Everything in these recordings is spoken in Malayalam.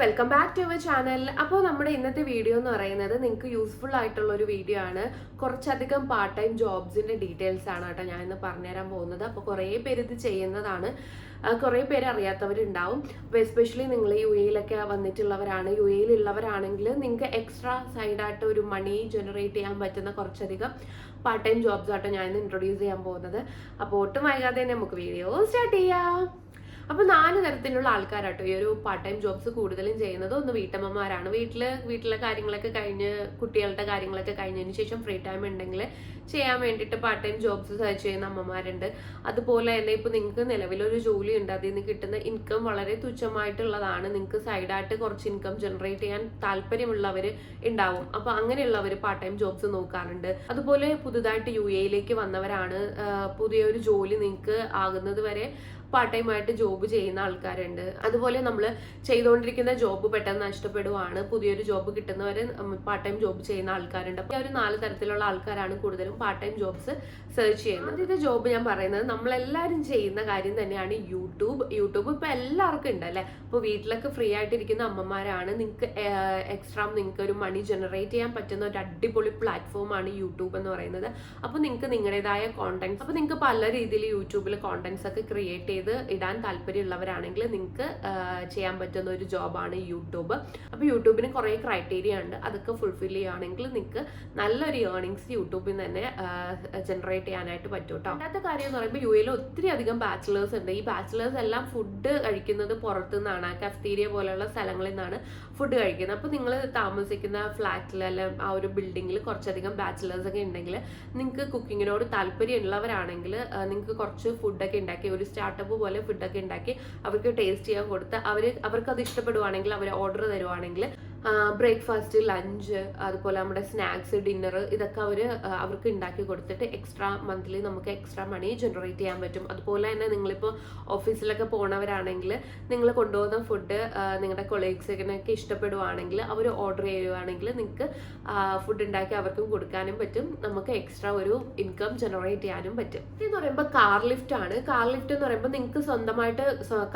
Welcome back to our channel. അപ്പോൾ നമ്മുടെ ഇന്നത്തെ വീഡിയോ എന്ന് പറയുന്നത് നിങ്ങൾക്ക് യൂസ്ഫുൾ ആയിട്ടുള്ള ഒരു വീഡിയോ ആണ്. കുറച്ചധികം പാർട്ട് ടൈം ജോബ്സിന്റെ ഡീറ്റെയിൽസ് ആണ് കേട്ടോ ഞാൻ ഇന്ന് പറഞ്ഞുതരാൻ പോകുന്നത്. അപ്പോൾ കുറേ പേര് ഇത് ചെയ്യുന്നതാണ്, കുറേ പേര് അറിയാത്തവരുണ്ടാവും. അപ്പോൾ എസ്പെഷ്യലി നിങ്ങൾ UAE-ലൊക്കെ വന്നിട്ടുള്ളവരാണ്, UAE-ലുള്ളവരാണെങ്കിൽ നിങ്ങൾക്ക് എക്സ്ട്രാ സൈഡായിട്ട് ഒരു മണി ജനറേറ്റ് ചെയ്യാൻ പറ്റുന്ന കുറച്ചധികം പാർട്ട് ടൈം ജോബ്സ് ആട്ടോ ഞാൻ ഇന്ന് ഇൻട്രൊഡ്യൂസ് ചെയ്യാൻ പോകുന്നത്. അപ്പോൾ ഒട്ടും വൈകാതെ തന്നെ നമുക്ക് വീഡിയോ സ്റ്റാർട്ട് ചെയ്യാം. അപ്പോൾ 4 തരത്തിലുള്ള ആൾക്കാരാട്ടോ ഈ ഒരു പാർട്ട് ടൈം ജോബ്സ് കൂടുതലും ചെയ്യുന്നത്. ഒന്ന് വീട്ടമ്മമാരാണ്, വീട്ടിലെ കാര്യങ്ങളൊക്കെ കഴിഞ്ഞ് കുട്ടികളുടെ കാര്യങ്ങളൊക്കെ കഴിഞ്ഞതിന് ശേഷം ഫ്രീ ടൈം ഉണ്ടെങ്കിൽ ചെയ്യാൻ വേണ്ടിയിട്ട് പാർട്ട് ടൈം ജോബ്സ് സെർച്ച് ചെയ്യുന്ന അമ്മമാരുണ്ട്. അതുപോലെ തന്നെ ഇപ്പോൾ നിങ്ങൾക്ക് നിലവിലൊരു ജോലി ഉണ്ട്, അതിൽ നിന്ന് കിട്ടുന്ന ഇൻകം വളരെ തുച്ഛമായിട്ടുള്ളതാണ്, നിങ്ങൾക്ക് സൈഡായിട്ട് കുറച്ച് ഇൻകം ജനറേറ്റ് ചെയ്യാൻ താല്പര്യമുള്ളവർ ഉണ്ടാവും. അപ്പോൾ അങ്ങനെയുള്ളവർ പാർട്ട് ടൈം ജോബ്സ് നോക്കാറുണ്ട്. അതുപോലെ പുതുതായിട്ട് UAE-ലേക്ക് വന്നവരാണ്, പുതിയൊരു ജോലി നിങ്ങൾക്ക് ആകുന്നത് വരെ പാർട്ട് ടൈം ആയിട്ട് ജോബ് ചെയ്യുന്ന ആൾക്കാരുണ്ട്. അതുപോലെ നമ്മൾ ചെയ്തുകൊണ്ടിരിക്കുന്ന ജോബ് പെട്ടെന്ന് നഷ്ടപ്പെടുവാണ്, പുതിയൊരു ജോബ് കിട്ടുന്നവരെ പാർട്ട് ടൈം ജോബ് ചെയ്യുന്ന ആൾക്കാരുണ്ട്. അപ്പോൾ ഒരു 4 തരത്തിലുള്ള ആൾക്കാരാണ് കൂടുതലും പാർട്ട് ടൈം ജോബ്സ് സെർച്ച് ചെയ്യുന്നത്. ആദ്യത്തെ ജോബ് ഞാൻ പറയുന്നത് നമ്മളെല്ലാവരും ചെയ്യുന്ന കാര്യം തന്നെയാണ് യൂട്യൂബ് ഇപ്പൊ എല്ലാവർക്കും ഉണ്ട് അല്ലേ. അപ്പോൾ വീട്ടിലൊക്കെ ഫ്രീ ആയിട്ടിരിക്കുന്ന അമ്മമാരാണ്, നിങ്ങൾക്ക് എക്സ്ട്രാ നിങ്ങൾക്ക് ഒരു മണി ജനറേറ്റ് ചെയ്യാൻ പറ്റുന്ന ഒരു അടിപൊളി പ്ലാറ്റ്ഫോമാണ് യൂട്യൂബ് എന്ന് പറയുന്നത്. അപ്പോൾ നിങ്ങൾക്ക് നിങ്ങളുടേതായ കോണ്ടന്റ്സ്, അപ്പോൾ നിങ്ങൾക്ക് പല രീതിയിൽ യൂട്യൂബിൽ കോണ്ടന്റ്സ് ഒക്കെ ക്രിയേറ്റ് ചെയ്ത് ഇടാൻ താല്പര്യമുള്ളവരാണെങ്കിൽ നിങ്ങൾക്ക് ചെയ്യാൻ പറ്റുന്ന ഒരു ജോബാണ് യൂട്യൂബ്. അപ്പോൾ യൂട്യൂബിന് കുറേ ക്രൈറ്റീരിയ ഉണ്ട്, അതൊക്കെ ഫുൾഫിൽ ചെയ്യുകയാണെങ്കിൽ നിങ്ങൾക്ക് നല്ലൊരു ഏർണിങ്സ് യൂട്യൂബിൽ തന്നെ ജനറേറ്റ് ചെയ്യാനായിട്ട് പറ്റും കേട്ടോ. രണ്ടാമത്തെ കാര്യം എന്ന് പറയുമ്പോൾ UAE-ൽ ഒത്തിരി അധികം ബാച്ചിലേഴ്സ് ഉണ്ട്. ഈ ബാച്ചിലേഴ്സ് എല്ലാം ഫുഡ് കഴിക്കുന്നത് പുറത്തു നിന്നാണ്, കഫ്തീരിയ പോലെയുള്ള സ്ഥലങ്ങളിൽ നിന്നാണ് ഫുഡ് കഴിക്കുന്നത്. അപ്പോൾ നിങ്ങൾ താമസിക്കുന്ന ഫ്ലാറ്റിൽ അല്ല ആ ഒരു ബിൽഡിങ്ങിൽ കുറച്ചധികം ബാച്ചിലേഴ്സ് ഒക്കെ ഉണ്ടെങ്കിൽ നിങ്ങൾക്ക് കുക്കിങ്ങിനോട് താല്പര്യമുള്ളവരാണെങ്കിൽ നിങ്ങൾക്ക് കുറച്ച് ഫുഡൊക്കെ ഉണ്ടാക്കി ഒരു സ്റ്റാർട്ടപ്പ് പോലെ ഫുഡൊക്കെ ഉണ്ടാക്കി അവർക്ക് ടേസ്റ്റ് ചെയ്യാൻ കൊടുത്ത് അവർക്ക് അത് ഇഷ്ടപ്പെടുവാണെങ്കിൽ അവർ ഓർഡർ തരുവാണെങ്കിൽ ബ്രേക്ക്ഫാസ്റ്റ്, ലഞ്ച്, അതുപോലെ നമ്മുടെ സ്നാക്സ്, ഡിന്നർ, ഇതൊക്കെ അവർക്ക് ഉണ്ടാക്കി കൊടുത്തിട്ട് എക്സ്ട്രാ മന്ത്ലി നമുക്ക് എക്സ്ട്രാ മണി ജനറേറ്റ് ചെയ്യാൻ പറ്റും. അതുപോലെ തന്നെ നിങ്ങളിപ്പോൾ ഓഫീസിലൊക്കെ പോണവരാണെങ്കിൽ നിങ്ങൾ കൊണ്ടുപോകുന്ന ഫുഡ് നിങ്ങളുടെ കൊളീഗ്സിനൊക്കെ ഇഷ്ടപ്പെടുവാണെങ്കിൽ അവർ ഓർഡർ ചെയ്യുവാണെങ്കിൽ നിങ്ങൾക്ക് ഫുഡ് ഉണ്ടാക്കി അവർക്കും കൊടുക്കാനും പറ്റും, നമുക്ക് എക്സ്ട്രാ ഒരു ഇൻകം ജനറേറ്റ് ചെയ്യാനും പറ്റും. എന്ന് പറയുമ്പോൾ കാർ ലിഫ്റ്റ് ആണ്. കാർ ലിഫ്റ്റ് എന്ന് പറയുമ്പോൾ നിങ്ങൾക്ക് സ്വന്തമായിട്ട്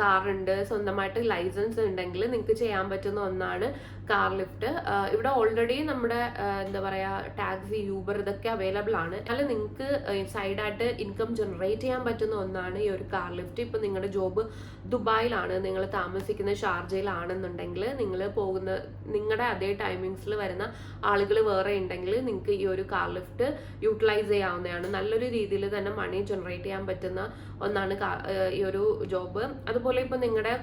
കാറുണ്ട്, സ്വന്തമായിട്ട് ലൈസൻസ് ഉണ്ടെങ്കിൽ നിങ്ങൾക്ക് ചെയ്യാൻ പറ്റുന്ന ഒന്നാണ് കാർ ലിഫ്റ്റ്. ഇവിടെ ഓൾറെഡി നമ്മുടെ എന്താ പറയാ ടാക്സി, യൂബർ ഇതൊക്കെ അവൈലബിൾ ആണ്. അല്ല നിങ്ങൾക്ക് സൈഡായിട്ട് ഇൻകം ജനറേറ്റ് ചെയ്യാൻ പറ്റുന്ന ഒന്നാണ് ഈ ഒരു കാർ ലിഫ്റ്റ്. ഇപ്പൊ നിങ്ങളുടെ ജോബ് ദുബായിലാണ്, നിങ്ങൾ താമസിക്കുന്ന ഷാർജയിലാണെന്നുണ്ടെങ്കിൽ നിങ്ങൾ പോകുന്ന നിങ്ങളുടെ അതേ ടൈമിങ്സിൽ വരുന്ന ആളുകൾ വേറെ ഉണ്ടെങ്കിൽ നിങ്ങൾക്ക് ഈ ഒരു കാർ ലിഫ്റ്റ് യൂട്ടിലൈസ് ചെയ്യാവുന്നതാണ്. നല്ലൊരു രീതിയിൽ തന്നെ മണി ജനറേറ്റ് ചെയ്യാൻ പറ്റുന്ന ഒന്നാണ് ഈ ഒരു ജോബ്. അതുപോലെ ഇപ്പൊ നിങ്ങളുടെ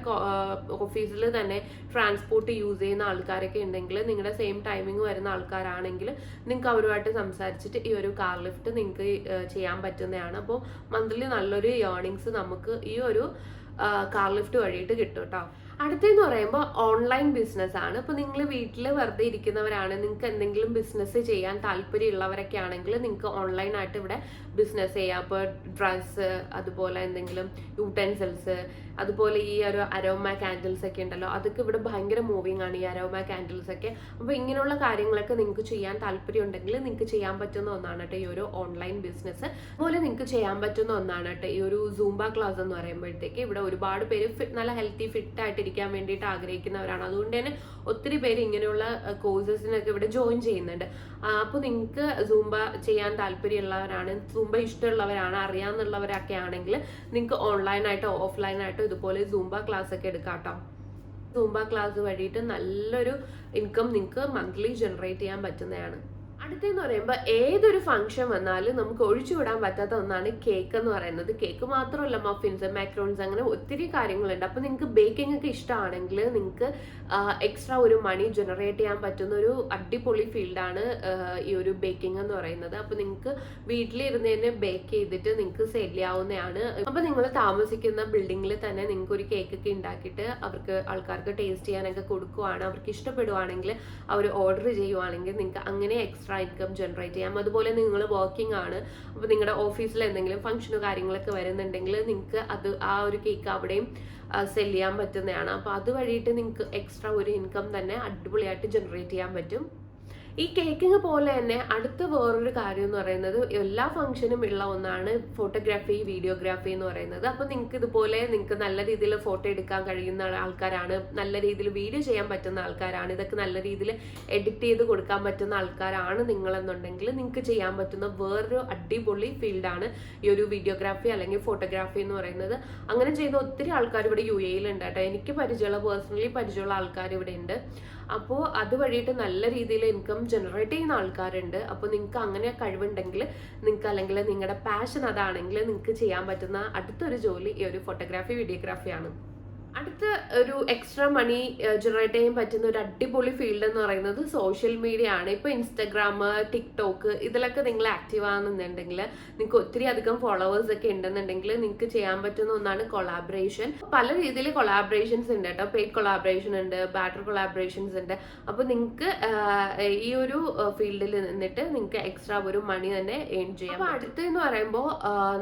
ഓഫീസിൽ തന്നെ ട്രാൻസ്പോർട്ട് യൂസ് ചെയ്യുന്ന ആൾക്കാരൊക്കെ ഉണ്ടെങ്കിൽ, നിങ്ങളുടെ സെയിം ടൈമിംഗ് വരുന്ന ആൾക്കാരാണെങ്കിൽ നിങ്ങൾക്ക് അവരുമായിട്ട് സംസാരിച്ചിട്ട് ഈ ഒരു കാർ ലിഫ്റ്റ് നിങ്ങൾക്ക് ചെയ്യാൻ പറ്റുന്നതാണ്. അപ്പോൾ മന്ത്ലി നല്ലൊരു ഏർണിങ്സ് നമുക്ക് ഈ ഒരു കാർ ലിഫ്റ്റ് വഴിയിട്ട് കിട്ടും കേട്ടോ. അടുത്തെന്ന് പറയുമ്പോൾ ഓൺലൈൻ ബിസിനസ് ആണ്. ഇപ്പോൾ നിങ്ങൾ വീട്ടിൽ വെറുതെ ഇരിക്കുന്നവരാണ്, നിങ്ങൾക്ക് എന്തെങ്കിലും ബിസിനസ് ചെയ്യാൻ താല്പര്യമുള്ളവരൊക്കെ ആണെങ്കിൽ നിങ്ങൾക്ക് ഓൺലൈനായിട്ട് ഇവിടെ ബിസിനസ് ചെയ്യാം. ഇപ്പോൾ ഡ്രസ്സ്, അതുപോലെ എന്തെങ്കിലും യൂട്ടൻസിൽസ്, അതുപോലെ ഈ ഒരു അരോമ കാൻഡിൽസ് ഒക്കെ ഉണ്ടല്ലോ, അതൊക്കെ ഇവിടെ ഭയങ്കര മൂവിങ് ആണ് ഈ അരോമ കാൻഡിൽസ് ഒക്കെ. അപ്പോൾ ഇങ്ങനെയുള്ള കാര്യങ്ങളൊക്കെ നിങ്ങൾക്ക് ചെയ്യാൻ താല്പര്യം ഉണ്ടെങ്കിൽ നിങ്ങൾക്ക് ചെയ്യാൻ പറ്റുന്ന ഒന്നാണ് കേട്ടോ ഈ ഒരു ഓൺലൈൻ ബിസിനസ്. അതുപോലെ നിങ്ങൾക്ക് ചെയ്യാൻ പറ്റുന്ന ഒന്നാണ് കേട്ടോ ഈ ഒരു സൂംബ ക്ലാസ് എന്ന് പറയുമ്പോഴത്തേക്ക്. ഇവിടെ ഒരുപാട് പേര് നല്ല ഹെൽത്തി ഫിറ്റ് ആയിട്ട് ഇരിക്കാൻ വേണ്ടിയിട്ട് ആഗ്രഹിക്കുന്നവരാണ്, അതുകൊണ്ട് തന്നെ ഒത്തിരി പേര് ഇങ്ങനെയുള്ള കോഴ്സസിനൊക്കെ ഇവിടെ ജോയിൻ ചെയ്യുന്നുണ്ട്. അപ്പോൾ നിങ്ങൾക്ക് സൂംബ ചെയ്യാൻ താല്പര്യമുള്ളവരാണ്, സൂംബ ഇഷ്ടമുള്ളവരാണ്, അറിയാവുന്നവരൊക്കെ ആണെങ്കിൽ നിങ്ങൾക്ക് ഓൺലൈനായിട്ടോ ഓഫ്ലൈനായിട്ടോ ഇതുപോലെ സൂംബ ക്ലാസ് ഒക്കെ എടുക്കാം കേട്ടോ. സൂംബ ക്ലാസ് വഴിയിട്ട് നല്ലൊരു ഇൻകം നിങ്ങൾക്ക് മന്ത്ലി ജനറേറ്റ് ചെയ്യാൻ പറ്റുന്നതാണ്. അടുത്തെന്ന് പറയുമ്പോൾ ഏതൊരു ഫംഗ്ഷൻ വന്നാലും നമുക്ക് ഒഴിച്ചുവിടാൻ പറ്റാത്ത ഒന്നാണ് കേക്ക് എന്ന് പറയുന്നത്. കേക്ക് മാത്രമല്ല, മഫിൻസ്, മാക്രോൺസ്, അങ്ങനെ ഒത്തിരി കാര്യങ്ങളുണ്ട്. അപ്പോൾ നിങ്ങൾക്ക് ബേക്കിംഗ് ഒക്കെ ഇഷ്ടമാണെങ്കിൽ നിങ്ങൾക്ക് എക്സ്ട്രാ ഒരു മണി ജനറേറ്റ് ചെയ്യാൻ പറ്റുന്ന ഒരു അടിപൊളി ഫീൽഡാണ് ഈ ഒരു ബേക്കിംഗ് എന്ന് പറയുന്നത്. അപ്പോൾ നിങ്ങൾക്ക് വീട്ടിലിരുന്ന് തന്നെ ബേക്ക് ചെയ്തിട്ട് നിങ്ങൾക്ക് സെയിൽ ചെയ്യാവുന്നതാണ്. അപ്പോൾ നിങ്ങൾ താമസിക്കുന്ന ബിൽഡിങ്ങിൽ തന്നെ നിങ്ങൾക്ക് ഒരു കേക്കൊക്കെ ഉണ്ടാക്കിയിട്ട് ആൾക്കാർക്ക് ടേസ്റ്റ് ചെയ്യാനൊക്കെ കൊടുക്കുവാണ്, അവർക്ക് ഇഷ്ടപ്പെടുവാണെങ്കിൽ അവർ ഓർഡർ ചെയ്യുവാണെങ്കിൽ നിങ്ങൾക്ക് അങ്ങനെ എക്സ്ട്രാ ഇൻകം ജനറേറ്റ് ചെയ്യാം. അതുപോലെ നിങ്ങൾ വർക്കിംഗ് ആണ്, അപ്പോൾ നിങ്ങളുടെ ഓഫീസിൽ എന്തെങ്കിലും ഫംഗ്ഷനോ കാര്യങ്ങളൊക്കെ വരുന്നുണ്ടെങ്കിൽ നിങ്ങൾക്ക് ആ ഒരു കേക്ക് അവിടെയും സെല് ചെയ്യാൻ പറ്റുന്നതാണ്. അപ്പോൾ അത് വഴിയിട്ട് നിങ്ങൾക്ക് എക്സ്ട്രാ ഒരു ഇൻകം തന്നെ അടിപൊളിയായിട്ട് ജനറേറ്റ് ചെയ്യാൻ പറ്റും. ഈ കേക്കിംഗ് പോലെ തന്നെ അടുത്ത വേറൊരു കാര്യം എന്ന് പറയുന്നത് എല്ലാ ഫംഗ്ഷനും ഉള്ള ഒന്നാണ് ഫോട്ടോഗ്രാഫി, വീഡിയോഗ്രാഫി എന്ന് പറയുന്നത്. അപ്പൊ നിങ്ങൾക്ക് ഇതുപോലെ നിങ്ങൾക്ക് നല്ല രീതിയിൽ ഫോട്ടോ എടുക്കാൻ കഴിയുന്ന ആൾക്കാരാണ്, നല്ല രീതിയിൽ വീഡിയോ ചെയ്യാൻ പറ്റുന്ന ആൾക്കാരാണ്, ഇതൊക്കെ നല്ല രീതിയിൽ എഡിറ്റ് ചെയ്ത് കൊടുക്കാൻ പറ്റുന്ന ആൾക്കാരാണ് നിങ്ങളെന്നുണ്ടെങ്കിൽ നിങ്ങൾക്ക് ചെയ്യാൻ പറ്റുന്ന വേറൊരു അടിപൊളി ഫീൽഡാണ് ഈ ഒരു വീഡിയോഗ്രാഫി അല്ലെങ്കിൽ ഫോട്ടോഗ്രാഫി എന്ന് പറയുന്നത്. അങ്ങനെ ചെയ്യുന്ന ഒത്തിരി ആൾക്കാർ ഇവിടെ UAE ഉണ്ട് കേട്ടോ. എനിക്ക് പേഴ്സണലി പരിചയമുള്ള ആൾക്കാർ ഇവിടെ ഉണ്ട്. അപ്പോൾ അത് വഴിയിട്ട് നല്ല രീതിയിൽ ഇൻകം ജനറേറ്റ് ചെയ്യുന്ന ആൾക്കാരുണ്ട്. അപ്പോൾ നിങ്ങൾക്ക് അങ്ങനെ കഴിവുണ്ടെങ്കിൽ നിങ്ങൾക്ക്, അല്ലെങ്കിൽ നിങ്ങളുടെ പാഷൻ അതാണെങ്കിൽ നിങ്ങൾക്ക് ചെയ്യാൻ പറ്റുന്ന അടുത്തൊരു ജോലി ഈ ഒരു ഫോട്ടോഗ്രാഫി, വീഡിയോഗ്രാഫിയാണ്. അടുത്ത ഒരു എക്സ്ട്രാ മണി ജനറേറ്റ് ചെയ്യാൻ പറ്റുന്ന ഒരു അടിപൊളി ഫീൽഡ് എന്ന് പറയുന്നത് സോഷ്യൽ മീഡിയ ആണ്. ഇപ്പൊ ഇൻസ്റ്റഗ്രാം, ടിക്ടോക്ക് ഇതിലൊക്കെ നിങ്ങൾ ആക്റ്റീവ് ആണെന്നുണ്ടെങ്കിൽ, നിങ്ങൾക്ക് ഒത്തിരി അധികം ഫോളോവേഴ്സ് ഒക്കെ ഉണ്ടെന്നുണ്ടെങ്കിൽ നിങ്ങൾക്ക് ചെയ്യാൻ പറ്റുന്ന ഒന്നാണ് കൊളാബറേഷൻ. പല രീതിയിൽ കൊളാബറേഷൻസ് ഉണ്ട് കേട്ടോ. പെയ്ഡ് കൊളാബറേഷൻ ഉണ്ട്, ബാറ്റർ കൊളാബറേഷൻസ് ഉണ്ട്. അപ്പൊ നിങ്ങൾക്ക് ഈ ഒരു ഫീൽഡിൽ നിന്നിട്ട് നിങ്ങൾക്ക് എക്സ്ട്രാ ഒരു മണി തന്നെ ഏൺ ചെയ്യാം. അപ്പൊ അടുത്തെന്ന് പറയുമ്പോൾ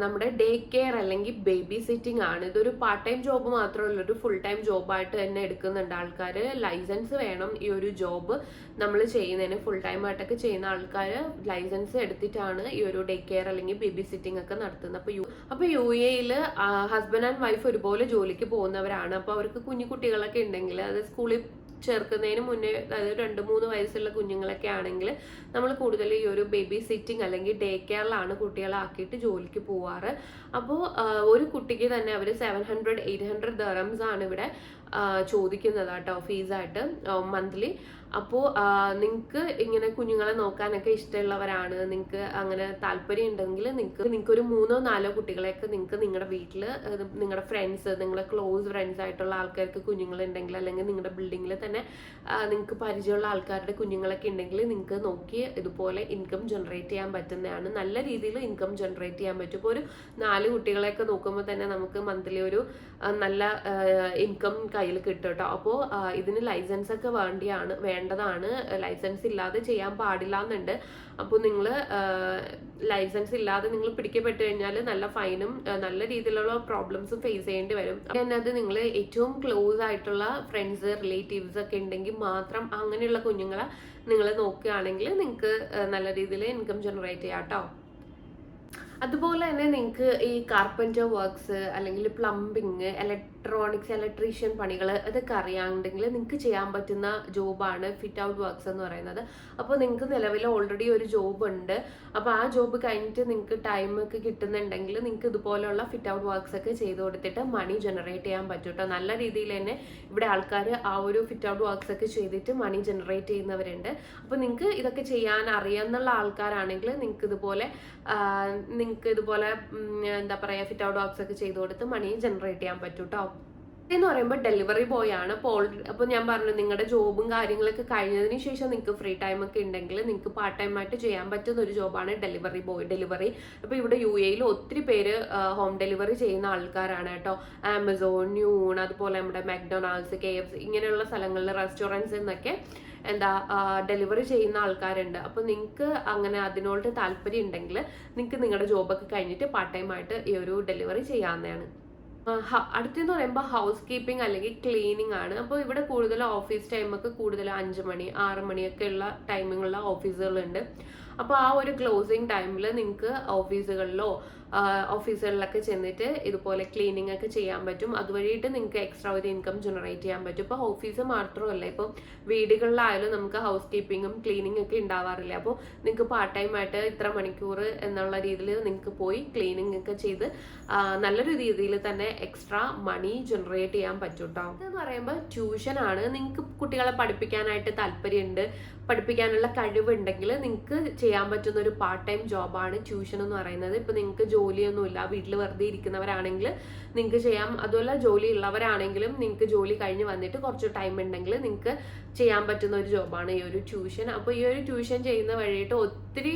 നമ്മുടെ ഡേ കെയർ അല്ലെങ്കിൽ ബേബി സിറ്റിംഗ് ആണ്. ഇതൊരു പാർട്ട് ടൈം ജോബ് മാത്രമല്ല, ഒരു ഫുൾ ടൈം ജോബായിട്ട് തന്നെ എടുക്കുന്നുണ്ട് ആൾക്കാർ. ലൈസൻസ് വേണം ഈ ഒരു ജോബ് നമ്മൾ ചെയ്യുന്നതിന്. ഫുൾ ടൈം ആയിട്ടൊക്കെ ചെയ്യുന്ന ആൾക്കാർ ലൈസൻസ് എടുത്തിട്ടാണ് ഈ ഒരു ഡേ കെയർ അല്ലെങ്കിൽ ബേബി സിറ്റിംഗ് ഒക്കെ നടത്തുന്നത്. അപ്പൊ UAE ഹസ്ബൻഡ് ആൻഡ് വൈഫ് ഒരുപോലെ ജോലിക്ക് പോകുന്നവരാണ്. അപ്പൊ അവർക്ക് കുഞ്ഞു കുട്ടികളൊക്കെ ഉണ്ടെങ്കിൽ, അത് സ്കൂളിൽ ചേർക്കുന്നതിന് മുന്നേ, അതായത് 2-3 വയസ്സുള്ള കുഞ്ഞുങ്ങളൊക്കെ ആണെങ്കിൽ നമ്മൾ കൂടുതൽ ഈ ഒരു ബേബി സിറ്റിംഗ് അല്ലെങ്കിൽ ഡേ കെയറിലാണ് കുട്ടികളെ ആക്കിയിട്ട് ജോലിക്ക് പോവാറ്. അപ്പോൾ ഒരു കുട്ടിക്ക് തന്നെ അവർ 700-800 ദിർഹംസ് ആണ് ഇവിടെ ചോദിക്കുന്നത് കേട്ടോ ഫീസായിട്ട് മന്ത്ലി. അപ്പോൾ നിങ്ങൾക്ക് ഇങ്ങനെ കുഞ്ഞുങ്ങളെ നോക്കാനൊക്കെ ഇഷ്ടമുള്ളവരാണ്, നിങ്ങൾക്ക് അങ്ങനെ താല്പര്യം ഉണ്ടെങ്കിൽ നിങ്ങൾക്ക് ഒരു 3-4 കുട്ടികളെയൊക്കെ നിങ്ങൾക്ക് നിങ്ങളുടെ വീട്ടിൽ, നിങ്ങളുടെ ഫ്രണ്ട്സ്, നിങ്ങളുടെ ക്ലോസ് ഫ്രണ്ട്സ് ആയിട്ടുള്ള ആൾക്കാർക്ക് കുഞ്ഞുങ്ങളുണ്ടെങ്കിൽ, അല്ലെങ്കിൽ നിങ്ങളുടെ ബിൽഡിങ്ങിൽ തന്നെ നിങ്ങൾക്ക് പരിചയമുള്ള ആൾക്കാരുടെ കുഞ്ഞുങ്ങളൊക്കെ ഉണ്ടെങ്കിൽ നിങ്ങൾക്ക് നോക്കി ഇതുപോലെ ഇൻകം ജനറേറ്റ് ചെയ്യാൻ പറ്റുന്നതാണ്. നല്ല രീതിയിൽ ഇൻകം ജനറേറ്റ് ചെയ്യാൻ പറ്റും. ഇപ്പോൾ ഒരു 4 കുട്ടികളെയൊക്കെ നോക്കുമ്പോൾ തന്നെ നമുക്ക് മന്ത്ലി ഒരു നല്ല ഇൻകം കയ്യിൽ കിട്ടും കേട്ടോ. അപ്പോൾ ഇതിന് ലൈസൻസ് ഒക്കെ വേണ്ടതാണ്. ലൈസൻസ് ഇല്ലാതെ ചെയ്യാൻ പാടില്ല എന്നുണ്ട്. അപ്പോൾ നിങ്ങൾ ലൈസൻസ് ഇല്ലാതെ നിങ്ങൾ പിടിക്കപ്പെട്ട് കഴിഞ്ഞാൽ നല്ല ഫൈനും നല്ല രീതിയിലുള്ള പ്രോബ്ലംസും ഫേസ് ചെയ്യേണ്ടി വരും. അത് നിങ്ങൾ ഏറ്റവും ക്ലോസ് ആയിട്ടുള്ള ഫ്രണ്ട്സ്, റിലേറ്റീവ്സ് ഒക്കെ ഉണ്ടെങ്കിൽ മാത്രം അങ്ങനെയുള്ള കുഞ്ഞുങ്ങളെ നിങ്ങൾ നോക്കുകയാണെങ്കിൽ നിങ്ങൾക്ക് നല്ല രീതിയിൽ ഇൻകം ജനറേറ്റ് ചെയ്യാം കേട്ടോ. അതുപോലെ തന്നെ നിങ്ങൾക്ക് ഈ കാർപ്പൻറ്റർ വർക്ക്സ് അല്ലെങ്കിൽ പ്ലംബിങ്, ഇലക്ട്രീഷ്യൻ പണികൾ ഇതൊക്കെ അറിയാമെങ്കിൽ നിങ്ങൾക്ക് ചെയ്യാൻ പറ്റുന്ന ജോബാണ് ഫിറ്റ് ഔട്ട് വർക്ക്സ് എന്ന് പറയുന്നത്. അപ്പോൾ നിങ്ങൾക്ക് നിലവിൽ ഓൾറെഡി ഒരു ജോബ് ഉണ്ട്. അപ്പോൾ ആ ജോബ് കഴിഞ്ഞിട്ട് നിങ്ങൾക്ക് ടൈമൊക്കെ കിട്ടുന്നുണ്ടെങ്കിൽ നിങ്ങൾക്ക് ഇതുപോലെയുള്ള ഫിറ്റ് ഔട്ട് വർക്ക്സ് ഒക്കെ ചെയ്ത് കൊടുത്തിട്ട് മണി ജനറേറ്റ് ചെയ്യാൻ പറ്റും കേട്ടോ. നല്ല രീതിയിൽ തന്നെ ഇവിടെ ആൾക്കാർ ആ ഒരു ഫിറ്റ് ഔട്ട് വർക്ക്സ് ഒക്കെ ചെയ്തിട്ട് മണി ജനറേറ്റ് ചെയ്യുന്നവരുണ്ട്. അപ്പോൾ നിങ്ങൾക്ക് ഇതൊക്കെ ചെയ്യാൻ അറിയാമെന്നുള്ള ആൾക്കാരാണെങ്കിൽ നിങ്ങൾക്ക് ഇതുപോലെ എന്താ പറയുക, ഫിറ്റ് ഔട്ട് വർക്ക്സ് ഒക്കെ ചെയ്ത് കൊടുത്ത് മണി ജനറേറ്റ് ചെയ്യാൻ പറ്റും കേട്ടോ. എന്ന് പറയുമ്പോൾ ഡെലിവറി ബോയ് ആണ്. അപ്പോൾ ഞാൻ പറഞ്ഞു, നിങ്ങളുടെ ജോബും കാര്യങ്ങളൊക്കെ കഴിഞ്ഞതിന് ശേഷം നിങ്ങൾക്ക് ഫ്രീ ടൈം ഒക്കെ ഉണ്ടെങ്കിൽ നിങ്ങൾക്ക് പാർട്ട് ടൈം ആയിട്ട് ചെയ്യാൻ പറ്റുന്ന ഒരു ജോബാണ് ഡെലിവറി. അപ്പോൾ ഇവിടെ UAE ഒത്തിരി പേര് ഹോം ഡെലിവറി ചെയ്യുന്ന ആൾക്കാരാണ് കേട്ടോ. ആമസോൺ, ന്യൂൺ, അതുപോലെ നമ്മുടെ McDonald's, KFC ഇങ്ങനെയുള്ള സ്ഥലങ്ങളിൽ, റെസ്റ്റോറൻറ്റ്സിൽ നിന്നൊക്കെ ഡെലിവറി ചെയ്യുന്ന ആൾക്കാരുണ്ട്. അപ്പോൾ നിങ്ങൾക്ക് അങ്ങനെ അതിനോട് താല്പര്യം ഉണ്ടെങ്കിൽ നിങ്ങൾക്ക് നിങ്ങളുടെ ജോബൊക്കെ കഴിഞ്ഞിട്ട് പാർട്ട് ടൈം ആയിട്ട് ഈ ഒരു ഡെലിവറി ചെയ്യാവുന്നതാണ്. അടുത്തെന്ന് പറയുമ്പോൾ ഹൗസ് കീപ്പിംഗ് അല്ലെങ്കിൽ ക്ലീനിങ് ആണ്. അപ്പോൾ ഇവിടെ കൂടുതൽ ഓഫീസ് ടൈമൊക്കെ കൂടുതൽ 5 മണി 6 മണിയൊക്കെ ഉള്ള ടൈമിങ്ങുള്ള ഓഫീസുകളുണ്ട്. അപ്പോൾ ആ ഒരു ക്ലോസിങ് ടൈമിൽ നിങ്ങൾക്ക് ഓഫീസുകളിലൊക്കെ ചെന്നിട്ട് ഇതുപോലെ ക്ലീനിങ് ഒക്കെ ചെയ്യാൻ പറ്റും. അതുവഴിയിട്ട് നിങ്ങൾക്ക് എക്സ്ട്രാ ഒരു ഇൻകം ജനറേറ്റ് ചെയ്യാൻ പറ്റും. ഇപ്പോൾ ഓഫീസ് മാത്രമല്ല, ഇപ്പം വീടുകളിലായാലും നമുക്ക് ഹൗസ് കീപ്പിങ്ങും ക്ലീനിങ് ഒക്കെ ഉണ്ടാവാറില്ല. അപ്പോൾ നിങ്ങൾക്ക് പാർട്ട് ടൈം ആയിട്ട് ഇത്ര മണിക്കൂർ എന്നുള്ള രീതിയിൽ നിങ്ങൾക്ക് പോയി ക്ലീനിങ് ഒക്കെ ചെയ്ത് നല്ലൊരു രീതിയിൽ തന്നെ എക്സ്ട്രാ മണി ജനറേറ്റ് ചെയ്യാൻ പറ്റും കേട്ടോ. എന്ന് പറയുമ്പോൾ ട്യൂഷനാണ്. നിങ്ങൾക്ക് കുട്ടികളെ പഠിപ്പിക്കാനായിട്ട് താല്പര്യമുണ്ട്, പഠിപ്പിക്കാനുള്ള കഴിവുണ്ടെങ്കിൽ നിങ്ങൾക്ക് ചെയ്യാൻ പറ്റുന്ന ഒരു പാർട്ട് ടൈം ജോബാണ് ട്യൂഷൻ എന്ന് പറയുന്നത്. ഇപ്പൊ നിങ്ങൾക്ക് ജോലിയൊന്നുമില്ല, വീട്ടിൽ വെറുതെ ഇരിക്കുന്നവരാണെങ്കിൽ നിങ്ങൾക്ക് ചെയ്യാം. അതുപോലെ ജോലി ഉള്ളവരാണെങ്കിലും നിങ്ങൾക്ക് ജോലി കഴിഞ്ഞ് വന്നിട്ട് കുറച്ച് ടൈം ഉണ്ടെങ്കിൽ നിങ്ങൾക്ക് ചെയ്യാൻ പറ്റുന്ന ഒരു ജോബാണ് ഈ ഒരു ട്യൂഷൻ. അപ്പോൾ ഈ ഒരു ട്യൂഷൻ ചെയ്യുന്ന വഴിയിട്ട് ഒത്തിരി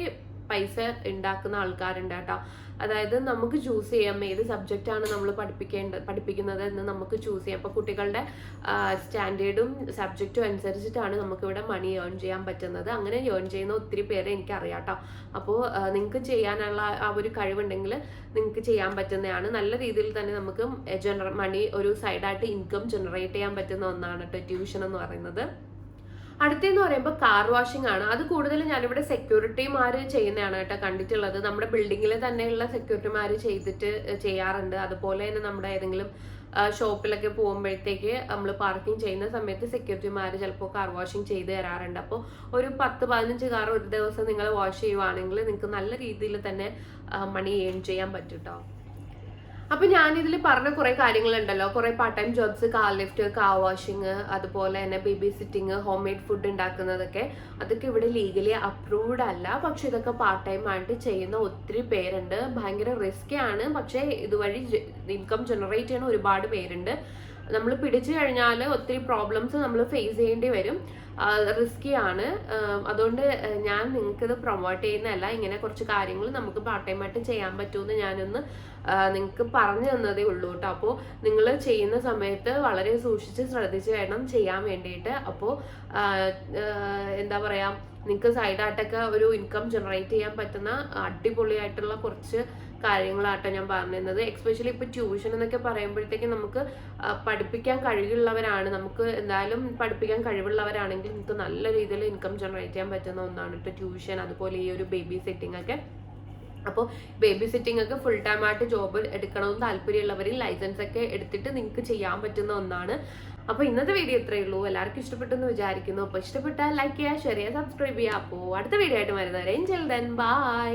പൈസ ഉണ്ടാക്കുന്ന ആൾക്കാരുണ്ട് കേട്ടോ. അതായത് നമുക്ക് ചൂസ് ചെയ്യാം ഏത് സബ്ജക്റ്റാണ് നമ്മൾ പഠിപ്പിക്കുന്നത് എന്ന് നമുക്ക് ചൂസ് ചെയ്യാം. അപ്പോൾ കുട്ടികളുടെ സ്റ്റാൻഡേർഡും സബ്ജക്റ്റും അനുസരിച്ചിട്ടാണ് നമുക്കിവിടെ മണി ഏൺ ചെയ്യാൻ പറ്റുന്നത്. അങ്ങനെ ഏൺ ചെയ്യുന്ന ഒത്തിരി പേരെ എനിക്കറിയാം കേട്ടോ. അപ്പോൾ നിങ്ങൾക്ക് ചെയ്യാനുള്ള ആ ഒരു കഴിവുണ്ടെങ്കിൽ നിങ്ങൾക്ക് ചെയ്യാൻ പറ്റുന്നതാണ്. നല്ല രീതിയിൽ തന്നെ നമുക്ക് മണി ഒരു സൈഡായിട്ട് ഇൻകം ജനറേറ്റ് ചെയ്യാൻ പറ്റുന്ന ഒന്നാണ് കേട്ടോ ട്യൂഷൻ എന്ന് പറയുന്നത്. അടുത്തെന്ന് പറയുമ്പോൾ കാർ വാഷിംഗ് ആണ്. അത് കൂടുതലും ഞാനിവിടെ സെക്യൂരിറ്റിമാർ ചെയ്യുന്നതാണ് കേട്ടോ കണ്ടിട്ടുള്ളത്. നമ്മുടെ ബിൽഡിങ്ങിൽ തന്നെയുള്ള സെക്യൂരിറ്റിമാർ ചെയ്യാറുണ്ട്. അതുപോലെ തന്നെ നമ്മുടെ ഏതെങ്കിലും ഷോപ്പിലൊക്കെ പോകുമ്പോഴത്തേക്ക് നമ്മൾ പാർക്കിംഗ് ചെയ്യുന്ന സമയത്ത് സെക്യൂരിറ്റിമാർ ചിലപ്പോൾ കാർ വാഷിംഗ് ചെയ്ത് തരാറുണ്ട്. അപ്പോൾ ഒരു 10-15 കാർ ഒരു ദിവസം നിങ്ങൾ വാഷ് ചെയ്യുവാണെങ്കിൽ നിങ്ങൾക്ക് നല്ല രീതിയിൽ തന്നെ മണി ഏൺ ചെയ്യാൻ പറ്റും കേട്ടോ. അപ്പൊ ഞാനിതിൽ പറഞ്ഞ കുറെ കാര്യങ്ങളുണ്ടല്ലോ, കുറെ part time jobs, car lift, car washing, അതുപോലെ തന്നെ baby sitting, home made food ഉണ്ടാക്കുന്നതൊക്കെ, അതൊക്കെ ഇവിടെ ലീഗലി അപ്രൂവ്ഡ് അല്ല. പക്ഷെ ഇതൊക്കെ പാർട്ട് ടൈം ആയിട്ട് ചെയ്യുന്ന ഒത്തിരി പേരുണ്ട്. ഭയങ്കര റിസ്കി ആണ്, പക്ഷെ ഇതുവഴി ഇൻകം ജനറേറ്റ് ചെയ്യുന്ന ഒരുപാട് പേരുണ്ട്. നമ്മൾ പിടിച്ചു കഴിഞ്ഞാൽ ഒത്തിരി പ്രോബ്ലംസ് നമ്മൾ ഫേസ് ചെയ്യേണ്ടി വരും. റിസ്കി ആണ്. അതുകൊണ്ട് ഞാൻ നിങ്ങൾക്കിത് പ്രൊമോട്ട് ചെയ്യുന്നതല്ല. ഇങ്ങനെ കുറച്ച് കാര്യങ്ങൾ നമുക്ക് പാർട്ട് ടൈം ആയിട്ട് ചെയ്യാൻ പറ്റുമെന്ന് ഞാനൊന്ന് നിങ്ങൾക്ക് പറഞ്ഞു തന്നതേ ഉള്ളൂ കേട്ടോ. അപ്പോൾ നിങ്ങൾ ചെയ്യുന്ന സമയത്ത് വളരെ സൂക്ഷിച്ച് ശ്രദ്ധിച്ച് വേണം ചെയ്യാൻ വേണ്ടിയിട്ട്. അപ്പോൾ എന്താ പറയാ, നിങ്ങൾക്ക് സൈഡായിട്ടൊക്കെ ഒരു ഇൻകം ജനറേറ്റ് ചെയ്യാൻ പറ്റുന്ന അടിപൊളിയായിട്ടുള്ള കുറച്ച് കാര്യങ്ങളാട്ടോ ഞാൻ പറഞ്ഞിരുന്നത്. എക്സ്പെഷ്യലി ഇപ്പൊ ട്യൂഷൻ എന്നൊക്കെ പറയുമ്പോഴത്തേക്കും നമുക്ക് പഠിപ്പിക്കാൻ കഴിവുള്ളവരാണ്, നമുക്ക് എന്തായാലും പഠിപ്പിക്കാൻ കഴിവുള്ളവരാണെങ്കിൽ നമുക്ക് നല്ല രീതിയിൽ ഇൻകം ജനറേറ്റ് ചെയ്യാൻ പറ്റുന്ന ഒന്നാണ് കേട്ടോ ട്യൂഷൻ. അതുപോലെ ഈ ഒരു ബേബി സിറ്റിംഗ് ഒക്കെ. അപ്പോൾ ബേബി സിറ്റിംഗ് ഒക്കെ ഫുൾ ടൈം ആയിട്ട് ജോബ് എടുക്കണമെന്ന് താല്പര്യമുള്ളവർ ലൈസൻസ് ഒക്കെ എടുത്തിട്ട് നിങ്ങൾക്ക് ചെയ്യാൻ പറ്റുന്ന ഒന്നാണ്. അപ്പോൾ ഇന്നത്തെ വീഡിയോ ഇത്രയേ ഉള്ളൂ. എല്ലാവർക്കും ഇഷ്ടപ്പെട്ടെന്ന് വിചാരിക്കുന്നു. അപ്പോൾ ഇഷ്ടപ്പെട്ടാൽ ലൈക്ക് ചെയ്യുക, ഷെയർ ചെയ്യുക, സബ്സ്ക്രൈബ് ചെയ്യുക. അപ്പോൾ അടുത്ത വീഡിയോ ആയിട്ട് വരുന്നവരെ ബൈ.